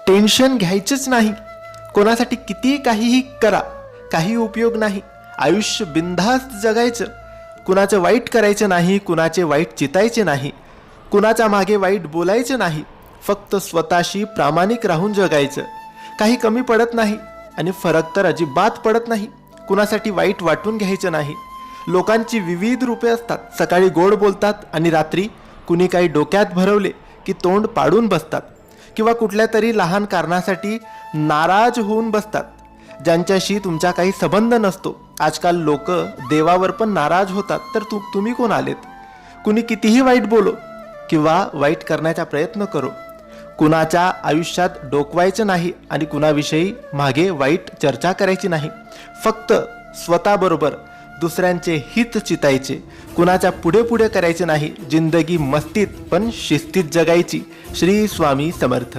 Tension घ्यायचंच नाही. कोणासाठी किती काहीही करा, काही उपयोग नाही. आयुष्य बिनधास्त जगायचं. कुणाचं वाईट करायचं नाही, कुणाचे वाईट चितायचे नाही, कुणाच्या मागे वाईट बोलायचं नाही. फक्त स्वतःशी प्रामाणिक राहून जगायचं. काही कमी पडत नाही आणि फरक तर अजिबात पडत नाही. कुणासाठी वाईट वाटून घ्यायचं नाही. लोकांची विविध रूपे असतात. सकाळी गोड बोलतात आणि रात्री कुणी काही डोक्यात भरवले की तोंड पाडून बसतात किंवा कुठल्या तरी लहान कारणासाठी नाराज होऊन बसतात, ज्यांच्याशी तुमचा काही संबंध नसतो. आजकाल लोक देवावर पण नाराज होतात, तर तुम्ही कोण आलेत? कुणी कितीही वाईट बोलो किंवा वाईट करण्याचा प्रयत्न करो, कुणाच्या आयुष्यात डोकवायचं नाही आणि कुणाविषयी मागे वाईट चर्चा करायची नाही. फक्त स्वतःबरोबर दुसऱ्यांचे हित चितायचे. कुणाच्या पुढे पुढे करायचे नाही. जिंदगी मस्तीत पण शिस्तीत जगायची. श्री स्वामी समर्थ.